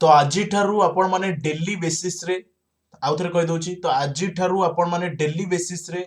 तो आज ठारू आपण माने डेली बेसिस रे आउ थे कही दूची तो आज ठारू आपण माने डेली बेसिस रे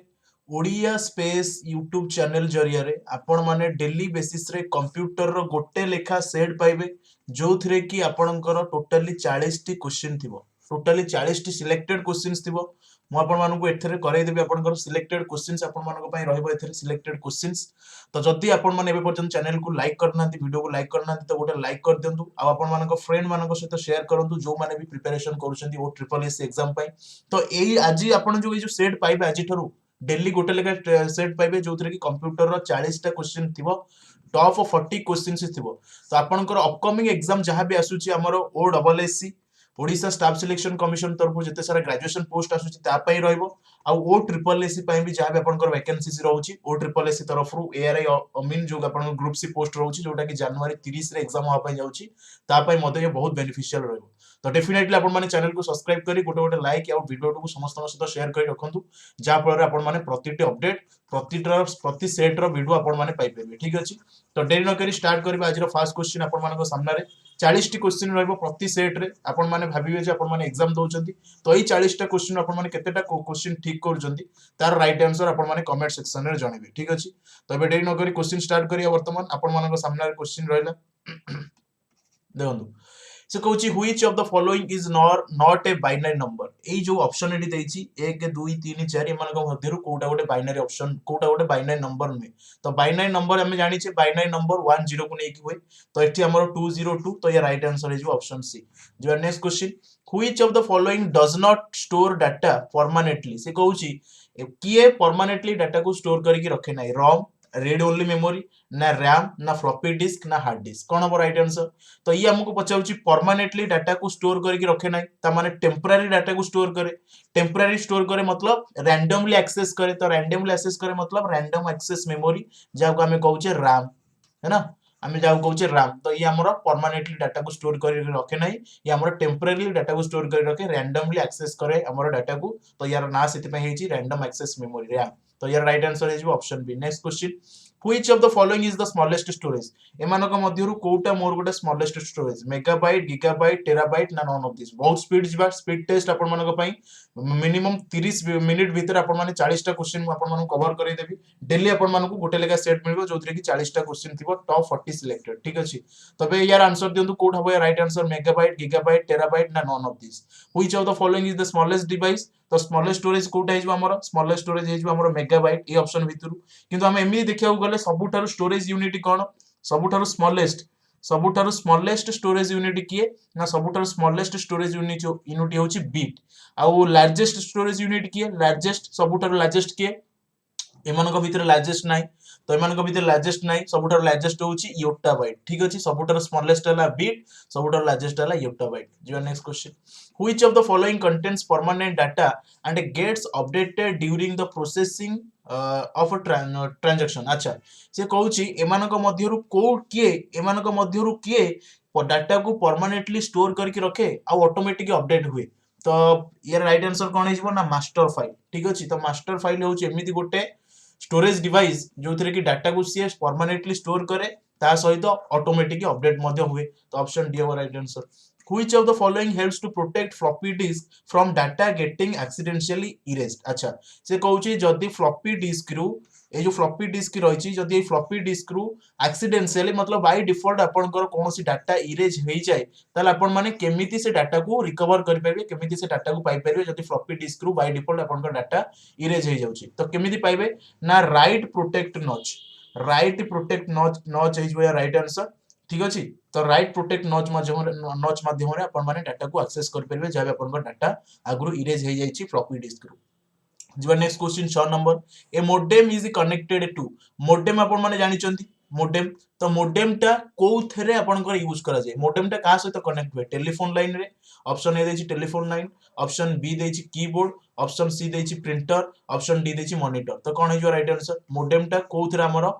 ओडिया स्पेस यूट्यूब चैनल जरिया रे आपण माने डेली बेसिस रे कंप्यूटर रो गोटे लेखा सेट पाइबे जो थिरे कि आपणकर टोटली 40 टी क्वेश्चन थिबो टोटली 40 टी सिलेक्टेड क्वेश्चंस थिबो मु आपण मानकु एथरे करै देबी आपणकर सिलेक्टेड क्वेश्चंस आपण मानक पई रहइबो एथरे सिलेक्टेड क्वेश्चंस तो जदि आपण माने एबे पर्यंत चैनल को लाइक करना वीडियो को लाइक करना तो गोटे लाइक कर दिंतु आ आपण मानक फ्रेंड मानक सहित शेयर करंतु जो माने भी प्रिपरेशन करूछंती ओ ट्रिपल एस एग्जाम पई तो एई आज आपण जो सेट पाइबे आज ठरू डेली गोटे लेखा सेट पाइबे जो कि कंप्यूटर रो 40 टा क्वेश्चन थिबो टॉप 40 क्वेश्चंस थिबो तो आपनकर अपकमिंग एग्जाम जहां भी आसुची हमरो O double S C Odisha staff selection commission तरफ जते सारा ग्रेजुएशन पोस्ट आसुची ता पई रहइबो आ ओ ट्रिपल एस सी पई भी जहां भी आपनकर वैकेंसीज रहउची ओ ट्रिपल एस सी तरफ रु एआरआई मीन जो आपन ग्रुप सी पोस्ट रहउची जोटा कि जनवरी 30 रे एग्जाम हो पई जाउची ता पई मते ये बहुत बेनिफिशियल रहइबो तो डेफिनेटली आपण माने चैनल को सब्सक्राइब करी गोटे गोटे लाइक या वीडियो को समस्त सहित शेयर करी रखंतु जा फल रे आपण माने प्रतिटी अपडेट प्रति सेट रो वीडियो आपण माने पाई परबे ठीक अछि तो देरी न करी स्टार्ट करबा आज रो फर्स्ट क्वेश्चन आपण मानको सामने रे 40 टी क्वेश्चन रहइबो प्रति सेट रे आपण माने भाबिबे जे आपण माने एग्जाम दोउचंती तो एई 40 टा क्वेश्चन आपण माने केतेटा क्वेश्चन ठीक करूचंती तार राइट आंसर आपण माने कमेंट सेक्शन रे जणेबे ठीक अछि तो एबे देरी न करी क्वेश्चन स्टार्ट करिया वर्तमान आपण मानको सामने रे क्वेश्चन रहइला देखंतु से कहूची which of the following is not a binary number ए जो ऑप्शन एडी देइची 1 2 3 4 एमानक मध्यरु कोटा गोटे बाइनरी ऑप्शन कोटा गोटे बाइनरी नंबर नुहे तो बाइनरी नंबर हमें जानि छे बाइनरी नंबर 1 0 को नेकी होय तो एठी हमर 202 तो ये right answer is option C जो next question which of the following does not store data permanently से कहूची किए परमानेंटली डाटा को स्टोर करके रखे नाही रोम रीड ओनली मेमोरी ना रैम ना फ्लॉपी डिस्क ना हार्ड डिस्क कौन हम राइट आंसर तो ये हमको पचाउची परमानेंटली डाटा को स्टोर करके रखे नाही ता माने टेम्पररी डाटा को स्टोर करे टेम्पररी स्टोर करे मतलब रैंडमली एक्सेस करे तो रैंडमली एक्सेस करे मतलब रैंडम एक्सेस मेमोरी जाको हमें कहउचे रैम है ना हमें जाको कहउचे रैम तो ये हमरो परमानेंटली डाटा को स्टोर करके रखे नाही ये हमरो टेम्पररी डाटा को स्टोर करके रखे रैंडमली एक्सेस करे हमरो डाटा को तो यार ना सेति पे हेची रैंडम एक्सेस मेमोरी रैम तो यार right answer is option B next question which of the following is the smallest storage एमानक मध्यरु कोटा मोर गोटे smallest storage megabyte gigabyte terabyte ना नन ऑफ दिस बहुत स्पीड जिबा स्पीड टेस्ट आपण मानक पई मिनिमम 30 मिनिट भीतर आपण माने 40 टा क्वेश्चन आपण मानक कवर करै देबी डेली आपण मानक गोटे लेखा सेट मिलबो जोथरे कि 40 टा क्वेश्चन थिबो टॉप 40 सिलेक्टेड ठीक अछि तबे यार आंसर दियंतु कोड हबो right answer megabyte gigabyte terabyte ना none of this which of the following is the smallest device तो स्मॉलेस्ट स्टोरेज कोटा हिजबो हमर स्मॉलेस्ट स्टोरेज हिजबो हमर मेगाबाइट ए ऑप्शन भितरु किंतु हम एमि देखिया गले सबुठारु स्टोरेज यूनिट कोन सबुठारु स्मॉलेस्ट स्टोरेज यूनिट किए ना सबुठारु स्मॉलेस्ट स्टोरेज यूनिट होची बिट आउ लार्जेस्ट स्टोरेज यूनिट किए लार्जेस्ट सबुठारु लार्जेस्ट किए एमानक भितर लार्जेस्ट नाही तो एमानक भितर लार्जेस्ट नाही सबुठारु लार्जेस्ट होची योक्टाबाइट ठीक अछि सबुठारु स्मॉलेस्ट हला बिट सबुठारु लार्जेस्ट हला योक्टाबाइट जो next question which of the following contains permanent data and gets updated during the processing of a transaction अच्छा से कहूची एमानक मध्यरु किए डाटा को परमानेंटली स्टोर करके रखे आ ऑटोमेटिक अपडेट हुए तो यार राइट आंसर कोन हिजबो ना मास्टर फाइल ठीक अछि तो मास्टर फाइल होची एमिति गोटे स्टोरेज डिवाइस जो थरे कि डाटा को सी परमानेंटली स्टोर करे ता सहित ऑटोमेटिक अपडेट मध्य हुए तो ऑप्शन डी होगा right answer which of the following helps to protect floppy disk from data getting accidentally erased अच्छा से कहउची जदी फ्लॉपी डिस्क रु ए जो फ्लॉपी डिस्क रहिची जदी ए फ्लॉपी डिस्क रु एक्सीडेंटली मतलब बाय डिफॉल्ट आपनकर कोनोसी डाटा इरेज हेई जाय ताले आपन माने केमिति से डाटा को रिकवर कर पाइबे केमिति से डाटा को पाई पाइबे जदी फ्लॉपी डिस्क रु बाय डिफॉल्ट आपनकर डाटा इरेज हेई जाउची तो केमिति पाइबे ना right protect notch is way right answer ठीक अछि तो राइट प्रोटेक्ट नॉच माध्यम रे अपन माने डाटा को एक्सेस कर परबे जब अपन डाटा आगु इरेज हे जाईची फ्लॉपी डिस्क रु जीवा next question 6 number a modem is connected to modem अपन माने जानि चंती मोडेम तो मोडेम टा को थरे अपन को यूज करा जाय मोडेम टा का सहित कनेक्ट हुए टेलीफोन लाइन रे ऑप्शन ए देछि टेलीफोन लाइन ऑप्शन बी देछि कीबोर्ड ऑप्शन सी देछि प्रिंटर ऑप्शन डी देछि मॉनिटर तो कोन हिजो राइट आंसर मोडेम टा को थरे हमर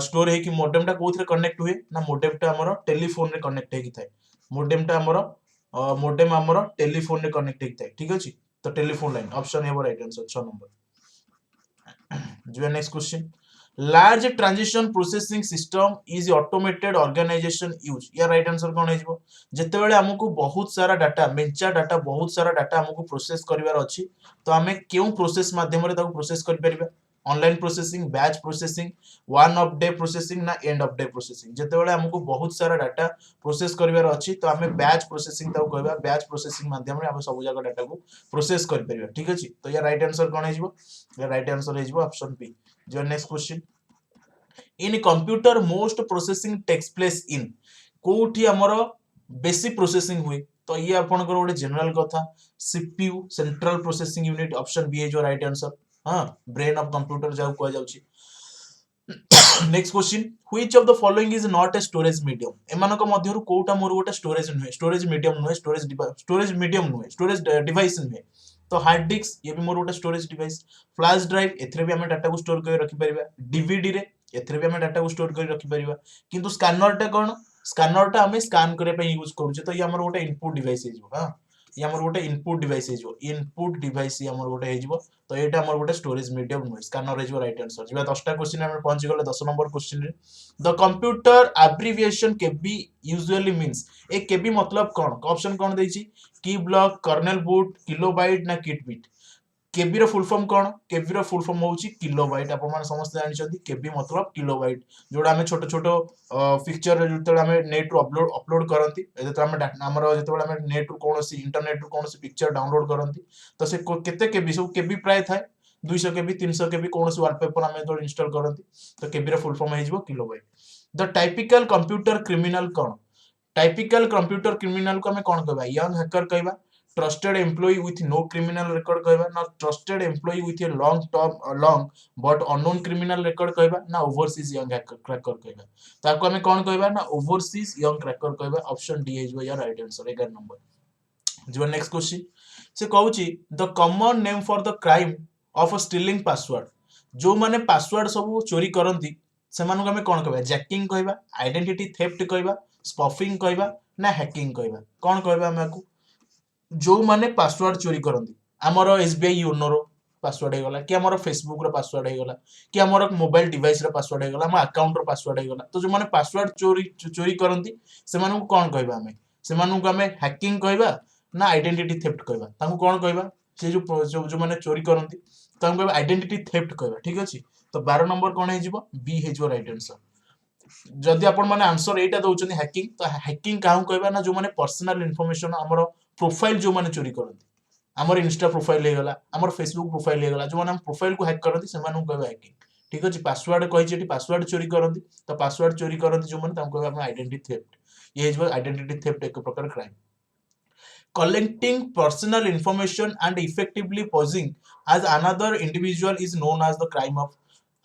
स्टोर है कि मोडेम टा कोथरे कनेक्ट हुए ना मोडेम टा हमर टेलीफोन रे कनेक्ट है कि थाए मोडेम टा हमर टेलीफोन रे कनेक्ट है कि थाए ठीक अछि तो टेलीफोन लाइन ऑप्शन है राइट आंसर 6 नंबर जो next question large transition processing system is automated organisation use या राइट आंसर कौन है जेतेबेले हमको बहुत सारा डाटा मेंचा डाटा बहुत सारा डाटा हमको प्रोसेस करिवार अछि तो हमें क्यों प्रोसेस माध्यम रे ताको प्रोसेस करि परिबा online processing batch processing one of day processing ना एंड ऑफ डे प्रोसेसिंग जेतेबेले हमको बहुत सारा डाटा प्रोसेस करिवार अछि तो हमें बैच प्रोसेसिंग ताको कहबा बैच प्रोसेसिंग माध्यम रे हम सब जगह डाटा को प्रोसेस करि परिबा ठीक अछि तो या राइट आंसर कौन है या राइट आंसर है ऑप्शन बी जो next question in computer most processing takes place in कोठी हमर बेसी प्रोसेसिंग हुए तो ये आपनकर गोटे जनरल कथा CPU central processing unit option B है जो राइट आंसर हां ब्रेन ऑफ कंप्यूटर जाऊ को जाउची next question which of the following is not a storage medium एमानक मध्यरु कोटा मोर गोटे स्टोरेज मीडियम नुहे स्टोरेज मीडियम नुहे स्टोरेज डिवाइस नुहे तो हार्ड डिस्क ये भी मोर गोटे स्टोरेज डिवाइस फ्लैश ड्राइव एथरे भी हम डाटा को स्टोर कर रखि परिबा डीवीडी रे एथरे भी हम डाटा को स्टोर कर रखि परिबा किंतु स्कैनर टा कोन स्कैनर टा हमें स्कैन करे पे यूज करू तो ये हमर गोटे इनपुट डिवाइस हे जो हां ये हमर गोटे इनपुट डिवाइस हे जो इनपुट डिवाइस ये हमर गोटे हे जो तो एटा हमर गोटे स्टोरेज मीडियम नुहे स्कैनर हे जो राइट आंसर जिबा 10 टा क्वेश्चन हम पहुंच गले 10 नंबर क्वेश्चन रे the computer abbreviation KB usually means ए केबी मतलब कोन ऑप्शन कोन देछि की ब्लॉक कर्नेल बूट किलोबाइट ना किट बिट केबी रो फुल फॉर्म कोन केबी रो फुल फॉर्म होउची किलोबाइट आपण माने समस्त जानि छथि केबी मतलब किलोबाइट जोडा हमें छोटो छोटो पिक्चर जते हमें नेट रो अपलोड करंती जते हमें हमर जते हमें नेट रो कोनोसी इंटरनेट रो कोनोसी पिक्चर डाउनलोड करंती तो से केते केबी सब केबी प्राय थाए 200 केबी 300 केबी कोनोसी वॉलपेपर हमें तो इंस्टॉल करंती तो केबी रो फुल फॉर्म हे जिवो kilobyte the typical computer criminal कोन टाइपिकल कंप्यूटर क्रिमिनल को हमें कौन कहबा यंग हैकर कहबा trusted employee with no criminal record कहबा ना trusted employee with a long but unknown criminal record कहबा ना ओवरसीज यंग हैकर क्रैकर कहबा ताको हमें कौन कहबा ना ओवरसीज यंग क्रैकर कहबा ऑप्शन डी इज या राइट आंसर 11 नंबर जो नेक्स्ट क्वेश्चन से कहूची the common name for the crime of stealing password जो माने पासवर्ड सब चोरी करंती सेमानको हमें कौन कहबा जैकिंग कहबा आइडेंटिटी थेफ्ट कहबा स्पफिंग कहबा ना हैकिंग कहबा कौन कहबा हमको जो माने पासवर्ड चोरी करंती हमरो एसबीआई योनो रो पासवर्ड हे गला कि हमरो फेसबुक रो पासवर्ड हे गला कि हमरो मोबाइल डिवाइस रो पासवर्ड हे गला हम अकाउंट रो पासवर्ड हे गला तो जो माने पासवर्ड चोरी करंती सेमानको कौन कहबा हमें सेमानको हमें हैकिंग कहबा ना आइडेंटिटी थेफ्ट कहबा ताको कौन कहबा से जो माने चोरी करंती ताको कहबा आइडेंटिटी थेफ्ट कहबा ठीक अछि तो 12 नंबर कौन हे जिवो बी हे जिवो राइट आंसर जदि आपण माने आंसर एटा दउछन हैकिंग तो हैकिंग काहू कहबा ना जो माने पर्सनल इंफॉर्मेशन हमरो प्रोफाइल जो माने चोरी करंती हमर इंस्टा प्रोफाइल हे गला हमर फेसबुक प्रोफाइल हे गला जो माने हम प्रोफाइल को हैक करंती से माने कहबा हैकिंग ठीक अछि पासवर्ड कहि जेटी पासवर्ड चोरी करंती तो पासवर्ड चोरी करंती जो माने ताको कहबा हम आइडेंटिटी थेफ्ट ये जो आइडेंटिटी थेफ्ट एक प्रकार crime collecting personal information and effectively posing as another individual is known as the crime of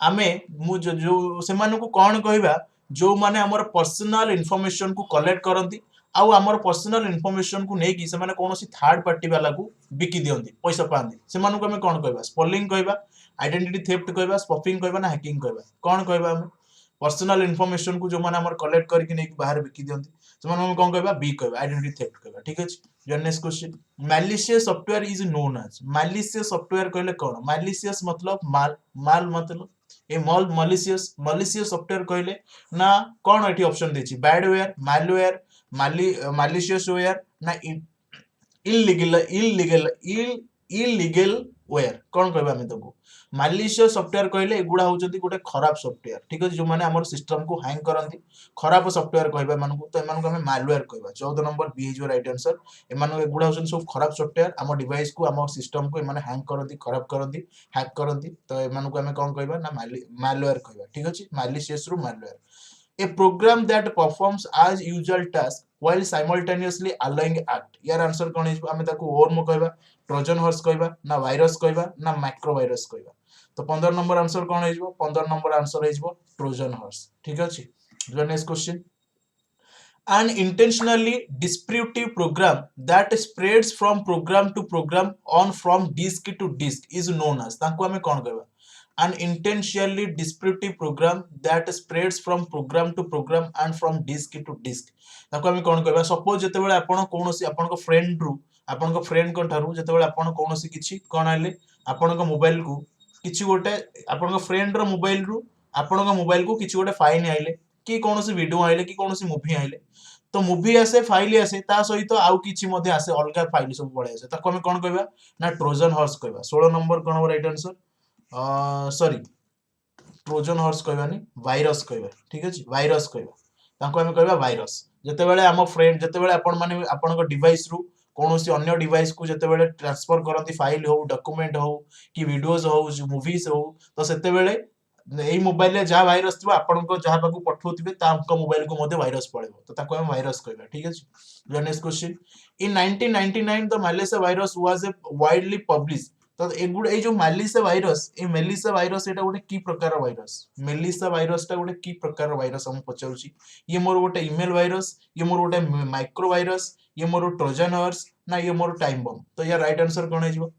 आमे मु जो से माने को कोन कहबा जो माने हमर पर्सनल इंफॉर्मेशन को कलेक्ट करंती आउ हमर पर्सनल इंफॉर्मेशन को नै कि से माने कोनोसी थर्ड पार्टी वाला को बिकी दियंती पैसा पांती से माने को हमें कोन कहबा स्पॉलिंग कहबा आइडेंटिटी थेफ्ट कहबा स्पफिंग कहबा ना हैकिंग कहबा कोन कहबा हमें पर्सनल इंफॉर्मेशन को जो माने हमर कलेक्ट करके नै बाहर बिकी दियंती से माने हम कोन कहबा बी कहबा आइडेंटिटी थेफ्ट कहबा ठीक अछि your next question malicious software is known as malicious software कहले कोन मैलिशियस मतलब माल मतलब ए मलिशियस सॉफ्टवेयर कहले ना कौन एठी ऑप्शन देछि बैडवेयर मालवेयर मालिशियस वेयर ना इलीगल वेयर कौन कहबा हमें तको मालिशियस सॉफ्टवेयर कहले एगुडा होचंती गोटे खराब सॉफ्टवेयर ठीक अछि जो माने हमर सिस्टम को हैंग करंती खराब सॉफ्टवेयर कहबा मानकु तो एमान को हमें मालवेयर कहबा 14 number B is right answer एमान एगुडा होचन सब खराब सॉफ्टवेयर हमर डिवाइस को हमर सिस्टम को एमान हैंग करंती खराब करंती हैक करंती तो एमान को हमें कोन कहबा ना मालवेयर कहबा ठीक अछि मालिशियस रु malware a program that performs as usual task while simultaneously allowing act यार आंसर कोन हिजबो हमें ताको वर्म कहबा ट्रोजन हॉर्स कहबा ना वायरस कहबा ना माइक्रो वायरस कहबा तो 15 नंबर आंसर कोन हिजबो 15 नंबर आंसर हिजबो ट्रोजन हॉर्स ठीक अछि next question an intentionally disruptive program that spreads from program to program on from disk to disk is known as ताको हमें कोन कहबा an intentionally disruptive program that spreads from program to program and from disk to disk ताको हमें कोन कहबा suppose जते बेले आपण कोनोसी आपण को फ्रेंड रु आपण को फ्रेंड को थारु जते बेले आपण कोनोसी किछि कोन आले आपण को मोबाइल को किछि गोटे आपण को फ्रेंड रो मोबाइल रु आपन मोबाइल को किसी गोटे फाइन आइले कि कौन वीडियो आइले कि कौन मूवी आइले तो मूवी आसे फाइल आसे ता सहित आउ किछि मध्ये आसे अलग फाइल सब पळे आसे ताको हम कोन कहबा ना ट्रोजन हॉर्स कहबा 16 नंबर कोन हो right answer sorry Trojan horse कहबानी वायरस कहबा ठीक अछि वायरस कहबा ताको हम कहबा वायरस जते बेले हम फ्रेंड जते बेले आपण माने आपण को डिवाइस रु कोनोसी अन्य डिवाइस को जते बेले ट्रांसफर करंती फाइल हो डॉक्यूमेंट हो कि वीडियोस हो मूवीज हो तो सेते बेले एई मोबाइल रे जा वायरस थिबा आपण को जहा पाकू पठौथिबे ताको मोबाइल को मध्ये वायरस पळेबो तो ताको हम वायरस कहबा ठीक अछि जो next question in 1999 the Melissa virus was a widely publish तो एगुड ए जो मालिसा वायरस ए मेलिसा वायरस एटा गोटे की प्रकार वायरस मेलिसा वायरस टा गोटे की प्रकार वायरस हम पचाउची ये मोर गोटे ईमेल वायरस ये मोर गोटे माइक्रो वायरस ये मोर ट्रोजन हॉर्स ना ये मोर टाइम बम तो या राइट आंसर कोन हेजिबो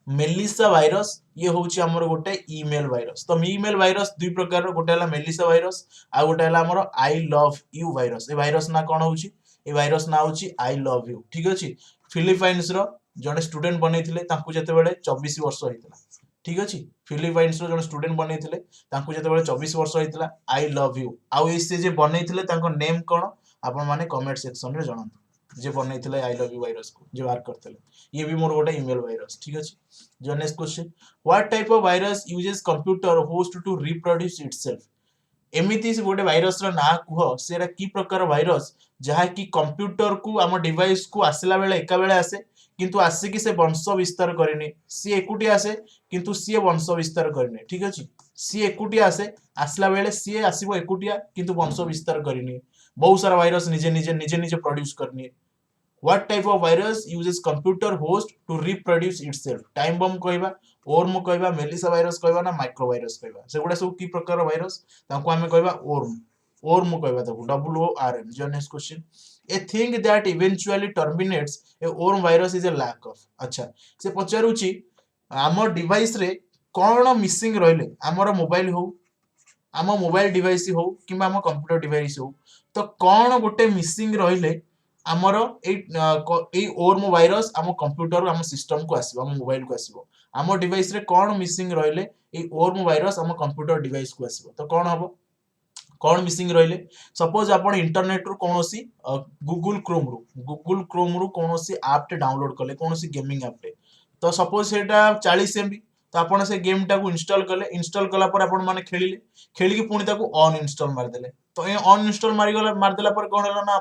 मेलिसा वायरस ये होची हमर गोटे ईमेल वायरस तो ईमेल वायरस दुई प्रकार रो गोटे हला मेलिसा वायरस आ गोटे हला हमर I love you virus A virus ना कोन होची ए वायरस ना होची आई लव यू ठीक अछि फिलिपाइंस रो जने स्टूडेंट बनैथिले तांकू जते बेले 24 वर्ष होइतला ठीक अछि फिलिपाइंस रो जने स्टूडेंट बनैथिले तांकू जते बेले 24 वर्ष होइतला आई लव यू आ ए से जे बनैथिले तांको नेम कोन आपन माने कमेंट सेक्शन रे जणांतु जे बनैथिले आई लव यू वायरस को जे बार करथिले ये भी मोर गोटे ईमेल वायरस ठीक अछि जो next question what type of virus uses computer host to reproduce itself एमिति से गोटे वायरस रो ना कुह सेरा की प्रकार वायरस जहा कि कंप्यूटर को आम डिवाइस को आसला बेले एका बेले आसे किंतु आसे कि से वंश विस्तार करेनी सी एकुटी आसे किंतु सी वंश विस्तार करेनी ठीक अछि सी एकुटी आसे आसला बेले सी आसीबो एकुटिया किंतु वंश विस्तार करेनी बहुत सारा वायरस निजे निजे निजे निजे प्रोड्यूस करनी What type of virus uses computer host to reproduce itself? Time bomb कहबा, worm कहबा, Melissa virus कहबा ना micro virus कहबा. सेगुडा सब की प्रकार virus ताको हमें कहबा worm. Worm कहबा ताको W O R M. जो next question. A thing that eventually terminates a worm virus is a lack of. अच्छा से पचारुची आम डिवाइस रे कोन मिसिंग रहले हमर मोबाइल हो आम मोबाइल डिवाइस हो किबा आम कंप्यूटर डिवाइस हो तो कोन गोटे मिसिंग रहले आमर ए ओर्म वायरस आम कंप्यूटर आम सिस्टम को आसीबो आम मोबाइल को आसीबो आम डिवाइस रे कोन मिसिंग रहले ए ओर्म वायरस आम कंप्यूटर डिवाइस को आसीबो तो कोन हबो कोन मिसिंग रहले सपोज आपण इंटरनेट रु कोनोसी गूगल क्रोम रु कोनोसी ऐप टे डाउनलोड करले कोनोसी गेमिंग ऐप टे तो सपोज सेटा 40 एमबी तो आपण से गेम टा को इंस्टॉल कला पर आपण माने खेलिले खेली पुणी ताको ऑन इंस्टॉल मार देले तो ए ऑन इंस्टॉल मार देला पर कोन होला ना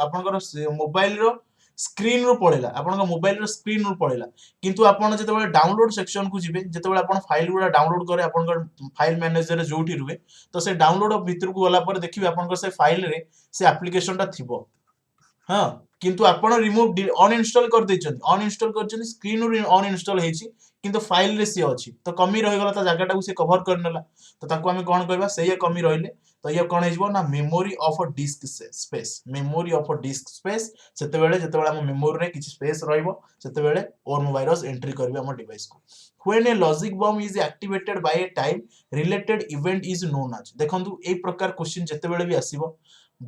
आपनकर मोबाइल रो स्क्रीन रो पळेला आपनकर मोबाइल रो स्क्रीन रो पळेला किंतु आपण जते बेले डाउनलोड सेक्शन को जिवे जते बेले आपण फाइल गुडा डाउनलोड करे आपनकर फाइल मैनेजर जोठी रुवे तो से डाउनलोड भीतर को गला पर देखिबे आपनकर से फाइल रे से एप्लीकेशन टा थिबो हाँ किंतु आपण रिमूव अनइंस्टॉल कर दैछन अनइंस्टॉल करछन स्क्रीन रो अनइंस्टॉल हेछि किंतु फाइल रे से अछि तो कमी रहि गला ता जागाटा को से कवर करनला तो ताको हम कोन कहबा सेय कमी रहिले तो ये कोन हेजबो ना memory of a disc space memory of a disc space सेते बेले जते बेले हम मेमोरी रे किछि स्पेस रहइबो सेते बेले ओर्म वायरस एंट्री करबे हम डिवाइस को when a logic bomb is activated by a time related event is known as देखंतु ए प्रकार क्वेश्चन जते बेले भी आसीबो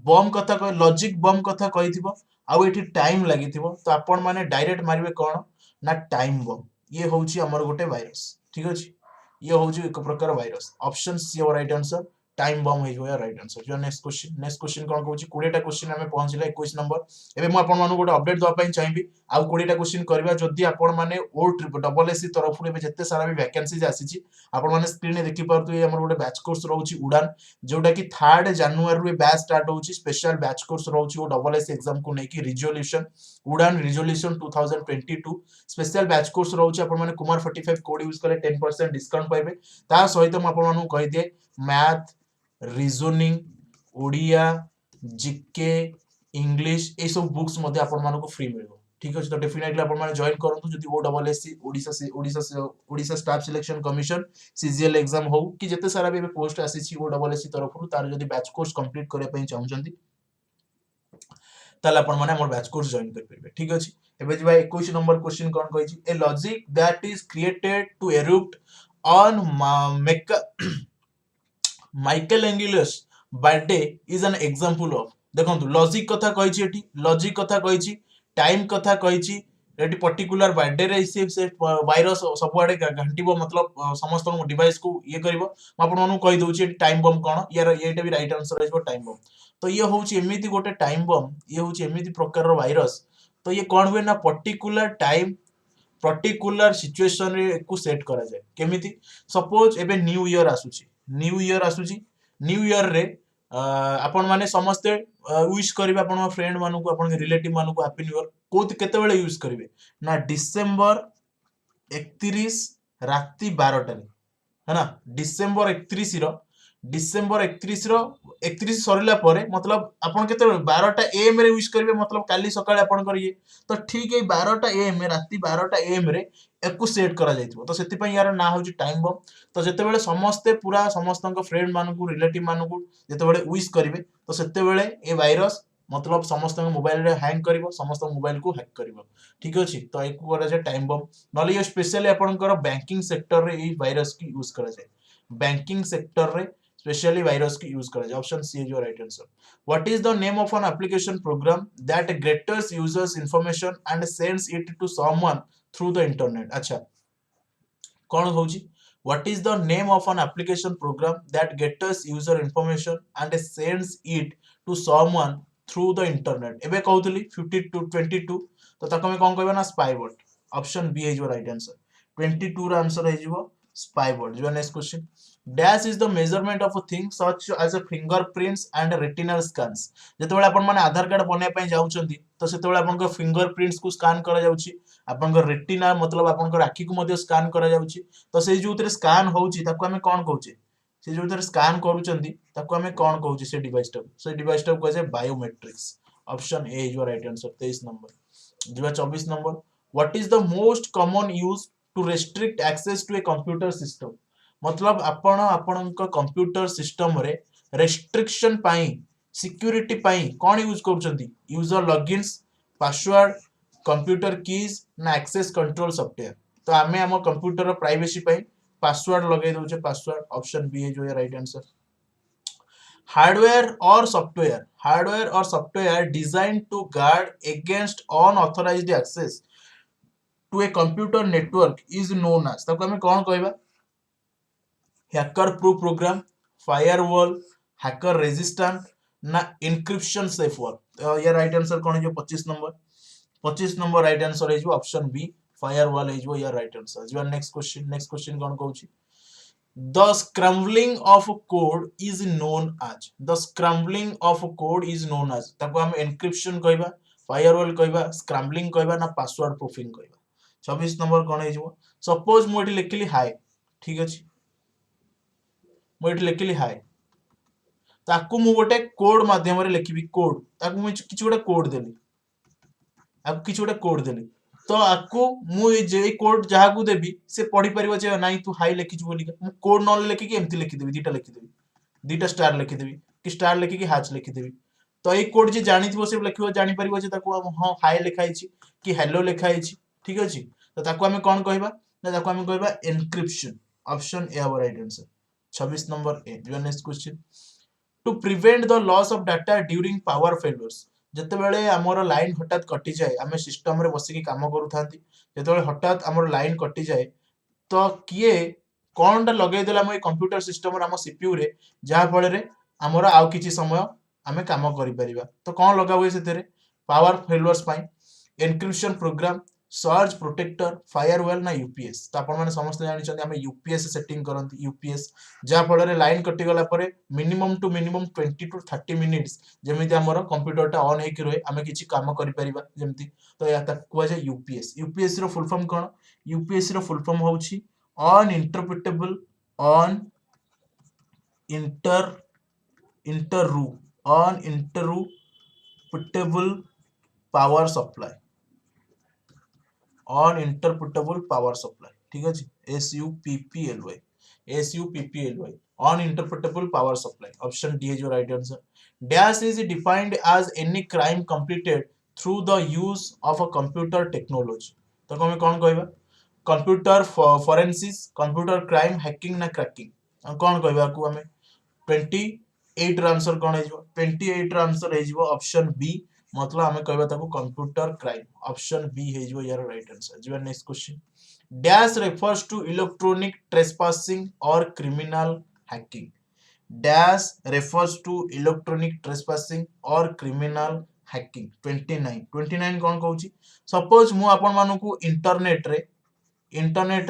बम कथा कह लॉजिक बम कथा कहिथिबो आउ एठी टाइम लागिथिबो तो आपण माने डायरेक्ट मारिबे कोन ना टाइम बम ये होउची हमर गोटे वायरस ठीक अछि ये होउची एक प्रकार वायरस ऑप्शन सी और राइट आंसर टाइम बम हे होया राइट आंसर जो नेक्स्ट क्वेश्चन कोन कहउची 20 टा क्वेश्चन हमें पहुंचले 21 नंबर एबे म आपण मानु गोटे अपडेट दवा पई चाहिबी आउ 20 टा क्वेश्चन करबा जदी आपण माने ओ ट्रिप डबल एससी तरफ रे जत्ते सारा भी वैकेंसी आसीची आपण माने स्क्रीन रे देखि परतु ये हमर गोटे बैच कोर्स रहउची उड़ान जोटा कि 3 जनवरी रे बैच स्टार्ट होउची स्पेशल बैच कोर्स रहउची ओ डबल एससी एग्जाम को नेकी resolution Udaan resolution 2022 special batch course रहउची आपण माने कुमार 45 कोड यूज करे 10% डिस्काउंट पाइबे ता सहित म आपण मानु कहि दिए math reasoning Odia GK English ए सब बुक्स मध्ये आपण मानको फ्री मिलबो ठीक अछि तो डेफिनेटली आपण माने जॉइन करंतु जदी O double S C Odisha staff selection commission CGL exam हो कि जते सारा भी पोस्ट आसी छी ओ डबल एससी तरफ रु तार जदी बैच कोर्स कंप्लीट करे पई चाहउचंती ताले आपण माने हमर बैच कोर्स जॉइन कर परबे ठीक अछि एबे जिबा 21 नंबर क्वेश्चन कोन कहै छी a logic that is created to erupt on Michelangelo's birthday is an example of देखंतु लॉजिक कथा कहि छी एठी लॉजिक कथा कहि छी टाइम कथा कहि छी एटी पर्टिकुलर बर्थडे रे से वायरस सबुआडे घांटिबो मतलब समस्त डिवाइस को ये करिवो आपण मानु कहि दउची टाइम बम कोन यार एटा भी राइट आंसर आइबो टाइम बम तो ये होउची एमिति गोटे टाइम बम ये होउची एमिति प्रकार रो वायरस तो ये कोन हुए ना पर्टिकुलर टाइम पर्टिकुलर सिचुएशन रे को सेट करा जाय केमिति सपोज एबे न्यू ईयर आसुची न्यू ईयर रे आपण माने समस्ते विश करिवे आपण फ्रेंड मानु को आपण रिलेटिव मानु को हैप्पी न्यू ईयर कोत केते बेले यूज करिवे ना डिसेंबर 31 राति 12 टा है ना डिसेंबर 31 सरिला परे मतलब आपण केते 12टा एम रे विश करिवे मतलब काली सकाळे आपण करिए तो ठीक है 12टा एम राति 12टा एम रे एकु सेट करा जाइथिबो तो सेति पई यार ना होची टाइम बम तो जेते बेले समस्ते पूरा समस्तक फ्रेंड मानु को रिलेटिव मानु को जेते बेले विश करिवे तो सेते बेले ए वायरस मतलब समस्त मोबाइल रे हैंग करिवो समस्त मोबाइल को हैक करिवो ठीक अछि तो एकु करा जाय टाइम बम नले ये स्पेशली आपनकर बैंकिंग सेक्टर रे ए वायरस की यूज करा जाय बैंकिंग सेक्टर रे स्पेशली वायरस की यूज करा जाय option C is your right answer what is the name of an application program that gathers users information and sends it to someone through the internet अच्छा कौन होची what is the name of an application program that gathers user information and sends it to someone through the internet एबे कहउतली 52 तो ताको में कोन कहबा ना Spybot option B is your right answer 22 रा आंसर है जीवो स्पाईबॉट जो next question dash is the measurement of a thing such as a fingerprints and retinal scans जेतेबेले आपण माने आधार कार्ड बने पय जाउचंदी तो सेतेबेले आपण को फिंगरप्रिंट्स को स्कैन करा जाउची आपण को रेटिना मतलब आपण को आखि को मध्ये स्कैन करा जाउची तो से जोतरे स्कैन होउची ताको हमें कोन कहउची से जोतरे स्कैन करूचंदी ताको हमें कोन कहउची से डिवाइस टा को जे biometrics option A is your right answer 23 number जीवा 24 number what is the most common use to restrict access to a computer system मतलब आपण आपणक कंप्यूटर सिस्टम रे रेस्ट्रिक्शन पाई सिक्योरिटी पाई कोन यूज करूचंदी user logins password computer keys ना एक्सेस कंट्रोल सॉफ्टवेयर तो आमे हम कंप्यूटर प्राइवेसी पाई पासवर्ड लगे दोचे पासवर्ड ऑप्शन बी है जो है राइट आंसर हार्डवेयर और software design to guard against unauthorised access to a computer network is known as ताको हमें कोन कहबा hacker proof program firewall hacker resistant ना इंक्रिप्शन सेफ वर्क ये राइट आंसर कोन है जो 25 नंबर राइट आंसर है जो ऑप्शन बी फायरवॉल है जो या राइट आंसर जो नेक्स्ट क्वेश्चन कोन कहउची the scrambling of code is known as ताको हम एन्क्रिप्शन कहबा फायरवॉल कहबा स्क्रैम्बलिंग कहबा ना पासवर्ड प्रूफिंग कहबा 26 नंबर कोन है जो सपोज मोटी लिखली हाय ठीक अछि मोटी लिखली हाय ताकू मु गोटे कोड माध्यम रे लिखिबी कोड ताकू मु किछ गोटे कोड देली तो आकू मु जे कोड जहा को देबी से पढ़ी परिबो जे नाही तू हाई लिखि बोली मु कोड न लिखि के एम्ति लिखि देबी दीटा स्टार लिखि देबी कि स्टार लिखि के हैच लिखि देबी तो ए कोड जे जानिथिबो से लिखिबो जानि परिबो जे ताकू हां हाई लिखाई छि कि हेलो लिखाई छि ठीक अछि तो ताकू हमें कोन कहबा ना ताकू हमें कहबा encryption option A our right answer 26 number ए जो next question to prevent the loss of data during power failures जते बेले हमर लाइन हठात कटि जाए आमे सिस्टम रे बसी के काम करू थांती जते बेले हठात हमर लाइन कटि जाए तो किए कोनटा लगे देला हम कंप्यूटर सिस्टम रे हम सीपीयू रे जहा फळे रे हमर आउ किछि समय आमे काम करि परिबा तो कोन लगा होय सेते रे पावर फेलियर्स पाई encryption program surge protector firewall ना यूपीएस तो आपण माने समस्त जानि छथि हम यूपीएस सेटिंग करंती यूपीएस जा फळे रे लाइन कटि गला परे minimum to minimum 20 to 30 minutes जेमिति हमर कंप्यूटर टा ऑन हेकि रहे आमे किछि काम करि परिबा जेमिति तो या तक जे यूपीएस रो फुल फॉर्म कोन यूपीएस रो फुल फॉर्म होउछि uninterruptible uninterruptible power supply uninterruptible power supply ठीक अछि SUPPLY uninterruptible power supply option D is your right answer dash is defined as any crime completed through the use of a computer technology तो हमें कौन कहबा computer forensics computer crime hacking ना cracking कौन कहबा को हमें 28 रा आंसर कौन है 28 रा आंसर है ऑप्शन बी मतलब आमे कहबा ताको कंप्यूटर क्राइम ऑप्शन बी हे जो यार राइट आंसर जीवा next question dash refers to electronic trespassing or criminal hacking dash refers to electronic trespassing or criminal hacking 29 कौन कहूची सपोज मु आपण मानकू इंटरनेट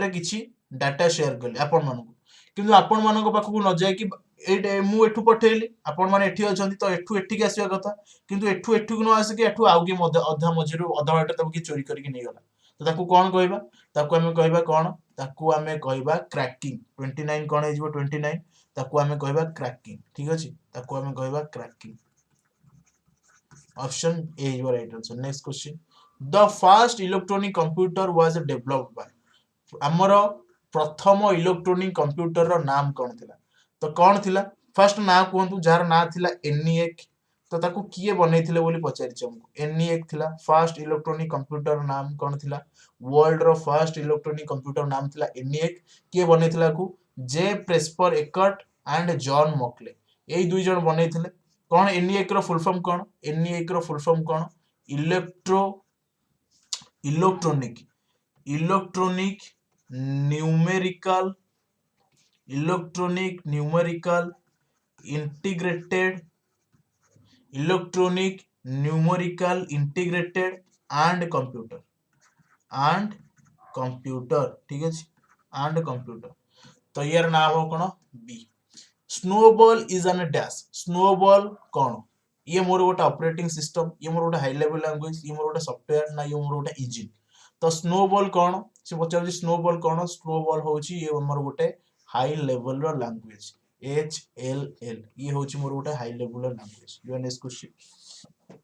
रे किछि डाटा शेयर कले आपण मानकू किंतु आपण मानको पाखकू न जाय कि एटे मु एठू पठेली आपण माने एठी अछंती तो एठू एठी आसीबा कथा किंतु एठू एठू न आसे कि एठू आउ कि अधा मझिरु अधा बाटे तब कि चोरी करके नै गला तो ताकू कोन कहबा ताकू हमें कहबा कोन ताकू हमें कहबा क्रैकिंग 29 कोन हे जिवो 29 ताकू हमें कहबा क्रैकिंग ठीक अछि ताकू हमें कहबा cracking option A is right answer next question the first electronic computer was developed by हमर प्रथम इलेक्ट्रॉनिक कंप्यूटर रो नाम कोन थिला तो कौन थिला फर्स्ट ना कहतु जार ना थिला एनईएक तो ताकू किए बनैथिले बोली पचारिछ हमको एनईएक थिला फर्स्ट इलेक्ट्रॉनिक कंप्यूटर नाम कोन थिला वर्ल्ड रो फर्स्ट इलेक्ट्रॉनिक कंप्यूटर नाम थिला एनईएक किए बनैथिला को जे Presper Eckert and John Mauchly एई दुई जण बनैथिले कौन एनईएक रो फुल फॉर्म कौन एनईएक रो फुल फॉर्म कौन electronic electronic numerical integrated electronic numerical integrated and computer ठीक है and computer तो यार नाम हो कौन B snowball is an dash snowball कौन ये मोर गोटे ऑपरेटिंग सिस्टम ये मोर गोटे हाई लेवल लैंग्वेज ये मोर गोटे सॉफ्टवेयर ना ये मोर गोटे इंजिन तो स्नोबॉल कौन से पचार स्नोबॉल कौन स्नोबॉल होची ये हमर गोटे हाई लेवल रो लैंग्वेज HLL ये होची मोर गोटे हाई लेवल रो लैंग्वेज यू next question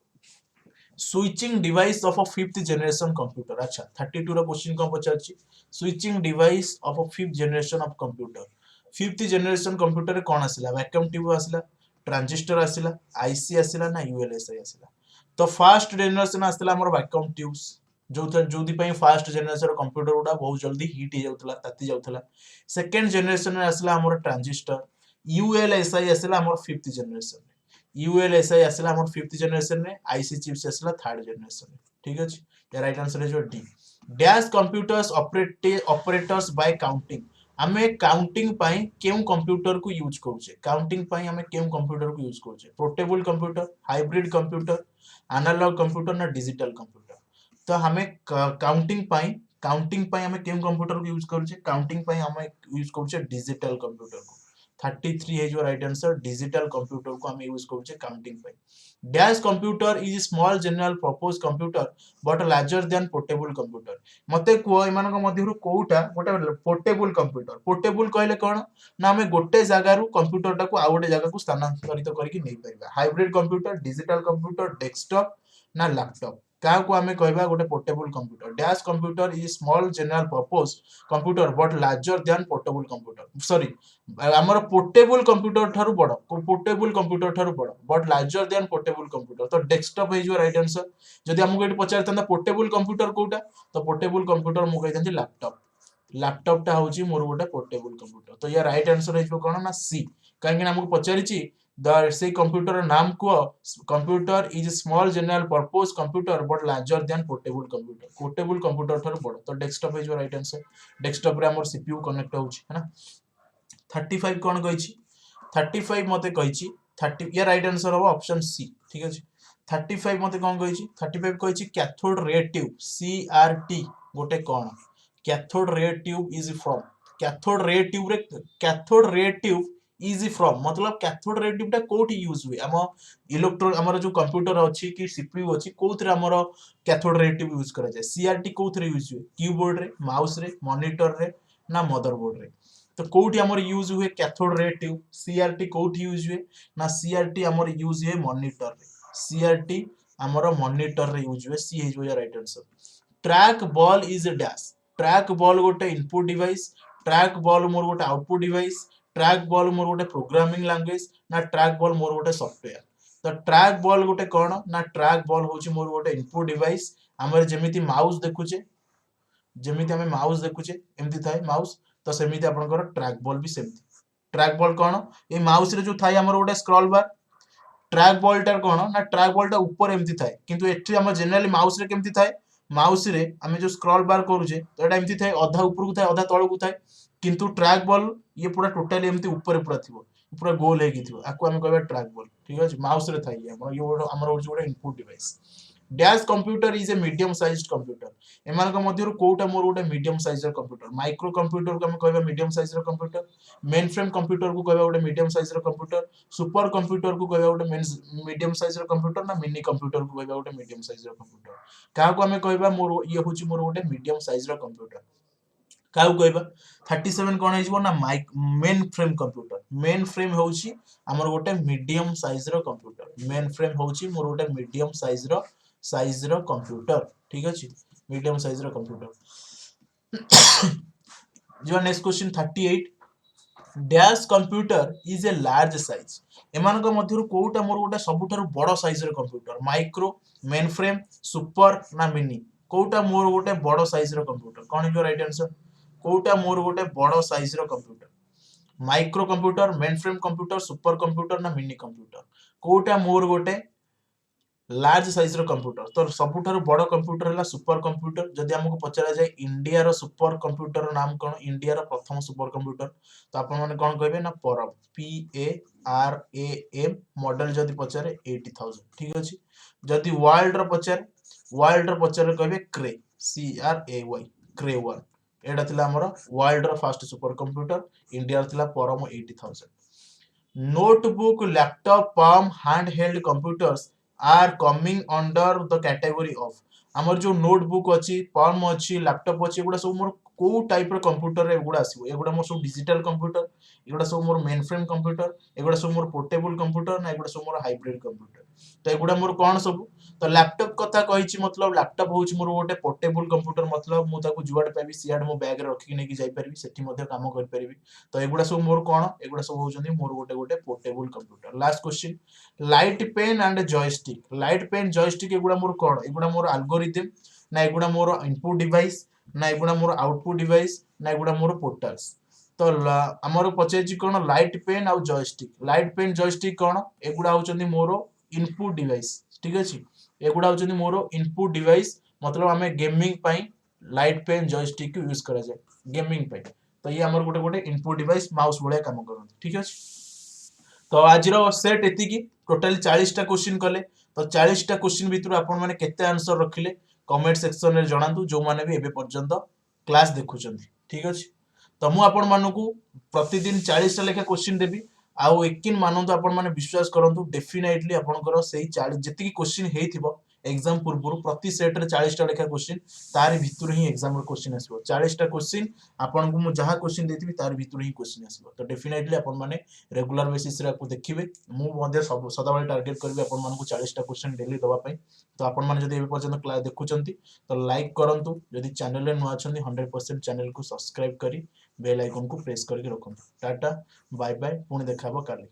switching device of a fifth generation computer अच्छा 32 रो क्वेश्चन को पचारची switching device of a fifth generation of computer fifth generation computer कौन आसिला वैक्यूम ट्यूब आसिला ट्रांजिस्टर आसिला आईसी आसिला ना यूएलएसआई आसिला तो फर्स्ट जनरेशन आसिला हमर वैक्यूम ट्यूब्स जो फास्ट जेनेरेशन कंप्यूटर गुड़ा बहुत जल्दी हिट हो ताती जाऊला सेकेंड जेनेरेशन में आसला हमर ट्रांजिस्टर यूएलएसआई आसला हमर फिफ्थ जेनेरेशन यूएलएसआई आसला हमर फिफ्थ जेनेरेशन में आईसी चिप्स आसला थर्ड जेनेरेशन में ठीक अछि the right answer is D dash computers operators bye counting आमे काउंटिंग पाई केउ कंप्यूटर को यूज करूछे काउंटिंग पाई आमे केउ कंप्यूटर को यूज करूछे portable computer hybrid computer analog computer ना डिजिटल कंप्यूटर तो हमें काउंटिंग पाई हमें केम कंप्यूटर को यूज करूछे काउंटिंग पाई हमें यूज करूछे डिजिटल कंप्यूटर को 33 है जो राइट आंसर डिजिटल कंप्यूटर को हमें यूज करूछे काउंटिंग पाई dash computer is small general purpose computer but larger than portable computer मते को एमान को मध्यरु कोउटा गोटे पोर्टेबल कहले कोन ना हमें गोटे जगह रु कंप्यूटर टा को आ गोटे जगह को स्थानांतरित करके नै परबा hybrid computer digital computer desktop ना लैपटॉप क्या को हमें कहबा गोटे portable computer dash computer is small general purpose computer but larger than portable computer sorry हमर पोर्टेबल कंप्यूटर ठारू बड़ पोर्टेबल कंप्यूटर ठारू बड़ but larger than portable computer तो डेस्कटॉप है जो राइट आंसर जदि हमको एटी पचार तंदा पोर्टेबल कंप्यूटर कोटा तो पोर्टेबल कंप्यूटर मु कहि दंती लैपटॉप टा होची मोर गोटे पोर्टेबल कंप्यूटर तो या राइट आंसर है जो कोन ना सी काहे कि हमको पचारिची द से कंप्यूटर नाम को computer is small general purpose computer but larger than portable computer ठार बड़ तो desktop is right answer desktop रे हमर सीपीयू कनेक्ट होउची है ना 35 कोन कहिची 35 मते कहिची 30 या राइट आंसर हो ऑप्शन सी ठीक अछि 35 मते कोन कहिची 35 कहिची कैथोड रे ट्यूब सीआरटी गोटे कोन cathode ray tube is from cathode ray tube is from मतलब कैथोड रे ट्यूब टा कोठी यूज हुए हम इलेक्ट्रॉन हमर जो कंप्यूटर अछि कि सीपीयू अछि कोथरे हमर कैथोड रे ट्यूब यूज करा जाय सीआरटी कोथरे यूज हुए कीबोर्ड रे माउस रे मॉनिटर रे ना मदरबोर्ड रे तो कोठी हमर यूज हुए कैथोड रे ट्यूब सीआरटी कोठी यूज हुए ना सीआरटी हमर यूज हुए मॉनिटर रे सीआरटी हमर मॉनिटर रे यूज हुए C is your right answer trackball is dash trackball गोटे इनपुट डिवाइस ट्रैक बॉल मोर गोटे आउटपुट डिवाइस ट्रैक बॉल मोर गोटे प्रोग्रामिंग लैंग्वेज ना ट्रैक बॉल मोर गोटे सॉफ्टवेयर तो ट्रैक बॉल गोटे कोन ना ट्रैक बॉल होची मोर गोटे इनपुट डिवाइस हमर जेमिति माउस देखुचे जेमिति हमें माउस देखुचे एमति थाए माउस तो सेमिति आपनकर ट्रैक बॉल भी सेमति ट्रैक बॉल कोन ए माउस रे जो थाए हमर गोटे स्क्रॉल बार ट्रैक बॉल टार कौन ना ट्रैक बॉल टा ऊपर एमती थाए किंतु एठी हम जनरली माउस रे केमती थाए माउस रे आमे जो स्क्रॉल बार करूजे तो एटा एमती थाए अधा ऊपर को थाए अधा तळ को थाए किंतु ट्रैक बॉल ये पूरा टोटली एमती ऊपर पूरा थिबो पूरा गोल हे की थिबो आको हम कहबा ट्रैक बॉल ठीक अछि माउस रे थाए ये हमर होची input device dash computer is a medium sized computer एमानक मध्यरु कोउटा मोर गोटे मीडियम साइज र कंप्यूटर माइक्रो कंप्यूटर को हम कहबा मीडियम साइज र कंप्यूटर मेन फ्रेम कंप्यूटर को कहबा गोटे मीडियम साइज र कंप्यूटर सुपर कंप्यूटर को कहबा गोटे मीडियम साइज र कंप्यूटर ना मिनी कंप्यूटर को कहबा गोटे मीडियम साइज र कंप्यूटर का को हम कहबा मोर ये होची मोर गोटे मीडियम साइज र कंप्यूटर का कहबा 37 कोन हेजबो ना mainframe computer mainframe होची हमर गोटे मीडियम साइज र कंप्यूटर मेन फ्रेम होची मोर गोटे मीडियम साइज र कंप्यूटर ठीक अछि मीडियम साइज र कंप्यूटर जो next question 38 dash computer is a large size एमानक मध्यरु कोउटा मोर गोटे सबुठारु बड़ साइज र computer micro mainframe super ना मिनी कोउटा मोर गोटे बड़ साइज र कंप्यूटर कोन इज राइट आंसर कोउटा मोर गोटे बड़ साइज र computer microcomputer mainframe computer supercomputer ना मिनी कंप्यूटर कोउटा मोर गोटे लार्ज साइज रो कंप्यूटर तो सबुठारु बड़ कंप्यूटर है सुपर कंप्यूटर जदि हमको पचरा जाए इंडिया रो सुपर कंप्यूटर नाम कौन इंडिया रो प्रथम सुपर कंप्यूटर तो आपण माने कौन कहबे ना परम PARAM मॉडल जदि पचरे 80000 ठीक अछि जदि वर्ल्ड रो पचरे कहबे क्रे CRAY क्रे 1 एडा थिला हमर वर्ल्ड रो फर्स्ट सुपर कंप्यूटर इंडिया रो थिला परम 80000 notebook laptop palm handheld computers are coming under the category of हमर जो नोटबुक अछि palm अछि लैपटॉप अछि एगुडा सब मोर को टाइप रो कंप्यूटर रे एगुडा आसीबो एगुडा मोर सब डिजिटल कंप्यूटर एगुडा सब मोर मेन फ्रेम कंप्यूटर एगुडा सब मोर पोर्टेबल कंप्यूटर ना एगुडा सब मोर हाइब्रिड कंप्यूटर तो एगुडा मोर कोन सब तो लैपटॉप कथा कहिछि मतलब लैपटॉप होछि मोर गोटे पोर्टेबल कंप्यूटर मतलब मु ताको जुआड पाबी सियाड मो बैग रे रखि नै कि जाई परबी सेठी मध्ये काम कर परबी तो एगुडा सब मोर कोन एगुडा सब होउछन्ती मोर गोटे गोटे portable computer last question light pen and joystick एगुडा मोर कोन एगुडा मोर एल्गोरिथम ना एगुडा मोर इनपुट डिवाइस ना एगुडा मोर आउटपुट डिवाइस ना एगुडा मोर पोर्टल्स तो हमर पचेछि कोन लाइट पेन आ जॉयस्टिक कोन एगुडा होउछन्ती मोर इनपुट डिवाइस ठीक अछि एगुडा होउछन्ती मोर इनपुट डिवाइस मतलब हमें गेमिंग पई लाइट पेन जॉयस्टिक यूज करा जाय गेमिंग पई तो ये हमर गोटे गोटे इनपुट डिवाइस माउस भलिया काम करन ठीक अछि तो आज रो सेट एति की टोटल 40 टा क्वेश्चन कले तो 40 टा क्वेश्चन भितर आपण माने केते आंसर रखिले कमेंट सेक्शन रे जणांतु जो माने भी एबे पर्यंत क्लास देखुचंती ठीक अछि तो मु आपण मानकू प्रतिदिन 40 टा लेखा क्वेश्चन देबी आउ एकिन मानंतु आपण माने विश्वास करंतु डेफिनेटली आपनकर सेही 40 जति की क्वेश्चन हेइथिबो एग्जाम पूर्व प्रति सेट रे 40 टा लेखा क्वेश्चन तार भितर ही एग्जाम रो क्वेश्चन आसीबो 40 टा क्वेश्चन आपन को मु जहा क्वेश्चन देथिबी तार भितर ही क्वेश्चन आसीबो तो डेफिनेटली आपन माने रेगुलर बेसिस रे आपको देखिबे मु मध्ये सब सदाबळे टार्गेट करबी आपन मान को 40 टा क्वेश्चन डेली दवा पई तो आपन माने जदी ए पर्यंत क्लास देखुचंती तो लाइक करंतु जदी चैनल रे नुआ अछंती 100% चैनल को सब्सक्राइब करी बेल आइकन को प्रेस करके रखंतु टाटा बाय बाय पुणी देखाबो काली।